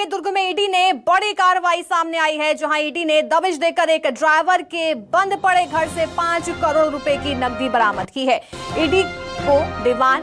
के दुर्ग में ईडी ने बड़ी कार्रवाई सामने आई है, जहां ईडी ने दबिश देकर एक ड्राइवर के बंद पड़े घर से 5 करोड़ रुपए की नकदी बरामद की है। ईडी को दीवान,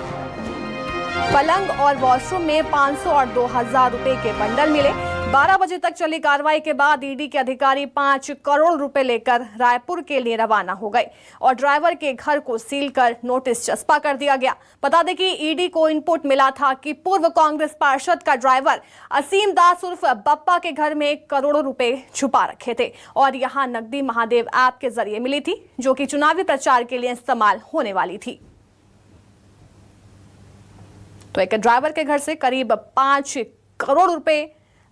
पलंग और वॉशरूम में 500 और 2000 रुपए के बंडल मिले। 12 बजे तक चली कार्रवाई के बाद ईडी के अधिकारी 5 करोड़ रुपए लेकर रायपुर के लिए रवाना हो गए और ड्राइवर के घर को सील कर नोटिस चस्पा कर दिया गया। बता दें कि ईडी को इनपुट मिला था कि पूर्व कांग्रेस पार्षद का ड्राइवर असीम दास उर्फ बप्पा के घर में करोड़ों रुपए छुपा रखे थे और यहां नकदी महादेव ऐप के जरिए मिली थी, जो कि चुनावी प्रचार के लिए इस्तेमाल होने वाली थी। तो एक ड्राइवर के घर से करीब 5 करोड़ रुपए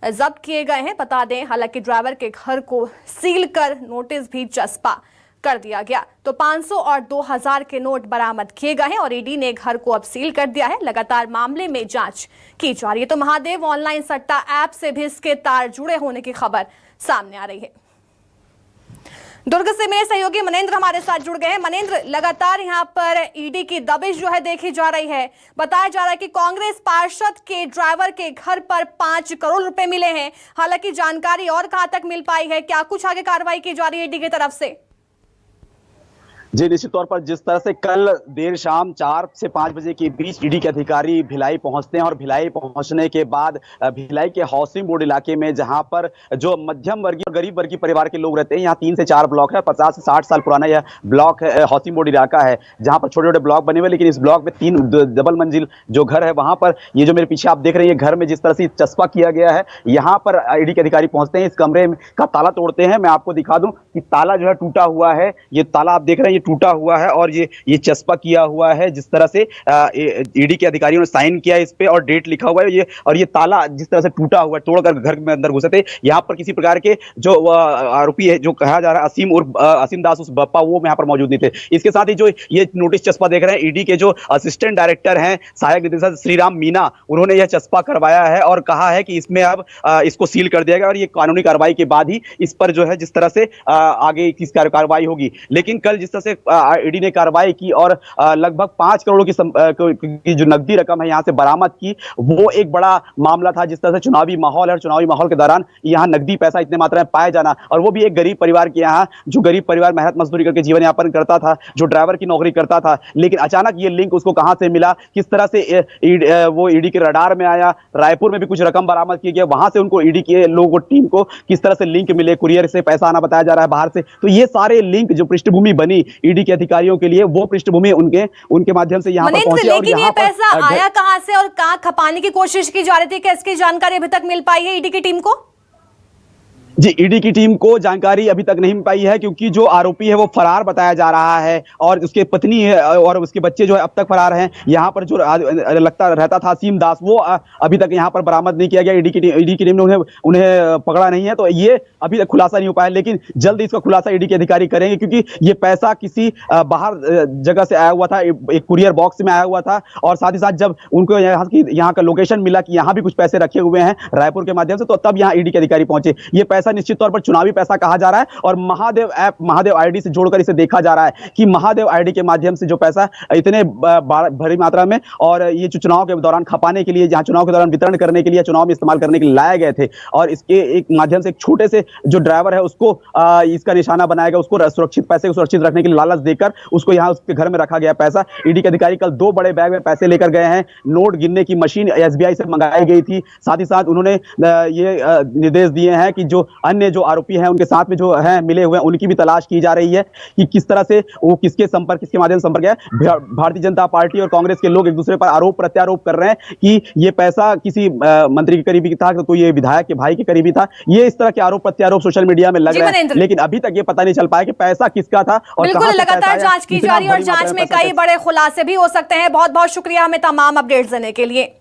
जब्त किए गए हैं। बता दें, हालांकि ड्राइवर के घर को सील कर नोटिस भी चस्पा कर दिया गया। तो 500 और 2000 के नोट बरामद किए गए हैं और ईडी ने घर को अब सील कर दिया है। लगातार मामले में जांच की जा रही है। तो महादेव ऑनलाइन सट्टा ऐप से भी इसके तार जुड़े होने की खबर सामने आ रही है। दुर्ग से मेरे सहयोगी मनेंद्र हमारे साथ जुड़ गए हैं। मनेंद्र, लगातार यहां पर ईडी की दबिश जो है देखी जा रही है। बताया जा रहा है कि कांग्रेस पार्षद के ड्राइवर के घर पर 5 करोड़ रुपए मिले हैं। हालांकि जानकारी और कहां तक मिल पाई है, क्या कुछ आगे कार्रवाई की जा रही है ईडी की तरफ से? जी, निश्चित तौर पर जिस तरह से कल देर शाम 4 से 5 बजे के बीच ईडी के अधिकारी भिलाई पहुंचते हैं और भिलाई पहुंचने के बाद भिलाई के हाउसिंग बोर्ड इलाके में, जहां पर जो मध्यम वर्गीय गरीब वर्गीय परिवार के लोग रहते हैं, यहाँ 3 से 4 ब्लॉक है। 50 से 60 साल पुराना यह ब्लॉक है, हाउसिंग बोर्ड इलाका है, जहां पर छोटे छोटे ब्लॉक बने हुए। लेकिन इस ब्लॉक में 3 डबल मंजिल जो घर है, वहां पर ये जो मेरे पीछे आप देख रहे हैं, ये घर में जिस तरह से चस्पा किया गया है, यहाँ पर ईडी के अधिकारी पहुंचते हैं, इस कमरे का ताला तोड़ते हैं। मैं आपको दिखा दूं कि ताला जो है टूटा हुआ है, ये ताला आप देख रहे हैं, ये टूटा हुआ है और ये चस्पा किया हुआ है। जिस तरह से ईडी के अधिकारियों ने साइन किया इस पे और डेट लिखा हुआ है, ये ताला जिस तरह से टूटा हुआ है, तोड़कर घर में अंदर घुसे थे। यहाँ पर किसी प्रकार के जो आरोपी है, जो कहा जा रहा है असीम दास उस बप्पा, वो यहाँ पर मौजूद नहीं थे। इसके साथ ही जो ये नोटिस चस्पा देख रहे हैं, ईडी के जो असिस्टेंट डायरेक्टर हैं, सहायक निदेशक श्रीराम मीना, उन्होंने यह चस्पा करवाया है और कहा है कि इसमें अब इसको सील कर दिया गया और ये कानूनी कार्रवाई के बाद ही इस पर जो है जिस तरह से आगे किस कार्रवाई होगी। लेकिन कल जिस तरह से ईडी ने कार्रवाई की और लगभग 5 करोड़ की जो नकदी रकम है यहाँ से बरामद की, वो एक बड़ा मामला था। जिस तरह से चुनावी माहौल है और चुनावी माहौल के दौरान यहाँ नकदी पैसा इतने मात्रा में पाया जाना, और वो भी एक गरीब परिवार के यहाँ, जो गरीब परिवार मेहनत मजदूरी करके जीवन यापन करता था, जो ड्राइवर की नौकरी करता था। लेकिन अचानक ये लिंक उसको कहां से मिला, किस तरह से वो ईडी के रडार में आया। रायपुर में भी कुछ रकम बरामद की गई, वहां से उनको ईडी के लोगों टीम को किस तरह से लिंक मिले, कुरियर से पैसा आना बताया जा रहा है बाहर से। तो ये सारे लिंक जो पृष्ठभूमि बनी ईडी के अधिकारियों के लिए, वो पृष्ठभूमि उनके माध्यम से यहाँ पर पहुंचे। और लेकिन ये पैसा आया कहां से और कहां खपाने की कोशिश की जा रही थी, क्या इसकी जानकारी अभी तक मिल पाई है ईडी की टीम को? जी, ईडी की टीम को जानकारी अभी तक नहीं मिल पाई है, क्योंकि जो आरोपी है वो फरार बताया जा रहा है और उसके पत्नी है और उसके बच्चे जो है अब तक फरार हैं। यहाँ पर जो लगता रहता था असीम दास, वो अभी तक यहाँ पर बरामद नहीं किया गया। ईडी की टीम ने उन्हें पकड़ा नहीं है, तो ये अभी तक खुलासा नहीं हो पाया। लेकिन जल्द इसका खुलासा ईडी के अधिकारी करेंगे, क्योंकि ये पैसा किसी बाहर जगह से आया हुआ था, एक कुरियर बॉक्स में आया हुआ था। और साथ ही साथ जब उनको यहाँ का लोकेशन मिला कि यहाँ भी कुछ पैसे रखे हुए हैं रायपुर के माध्यम से, तो तब यहाँ ईडी के अधिकारी पहुंचे। ये पैसा निश्चित तौर पर चुनावी पैसा कहा जा रहा है और महादेव ऐप, महादेव आईडी से जोड़कर इसे देखा जा रहा है कि महादेव आईडी के माध्यम से जो पैसा इतने बड़ी मात्रा में, और ये जो चुनाव के दौरान खपाने के लिए, जहां चुनाव के दौरान वितरण करने के लिए, चुनाव में इस्तेमाल करने के लिए लाए गए थे। और इसके एक माध्यम से एक छोटे से जो ड्राइवर है उसको इसका निशाना बनाया गया, उसको सुरक्षित पैसे को सुरक्षित रखने के लिए लालच देकर उसको यहाँ उसके घर में रखा गया पैसा। ईडी के अधिकारी कल 2 बड़े बैग में पैसे लेकर गए हैं। नोट गिनने की मशीन एसबीआई से मंगाई गई थी। साथ ही साथ उन्होंने ये निर्देश दिए हैं कि जो अन्य जो आरोपी हैं उनके साथ में जो हैं मिले हुए हैं, उनकी भी तलाश की जा रही है कि किस तरह से वो किसके माध्यम से संपर्क है। भारतीय जनता पार्टी और कांग्रेस के लोग एक दूसरे पर आरोप प्रत्यारोप कर रहे हैं कि ये पैसा किसी मंत्री के करीबी था, तो कोई ये विधायक के भाई के करीबी था। ये इस तरह के आरोप प्रत्यारोप सोशल मीडिया में लग रहे हैं, लेकिन अभी तक ये पता नहीं चल पाया कि पैसा किसका था। और बिल्कुल, लगातार जांच की जा रही है और जांच में कई बड़े खुलासे भी हो सकते हैं। बहुत बहुत शुक्रिया हमें तमाम अपडेट्स देने के लिए।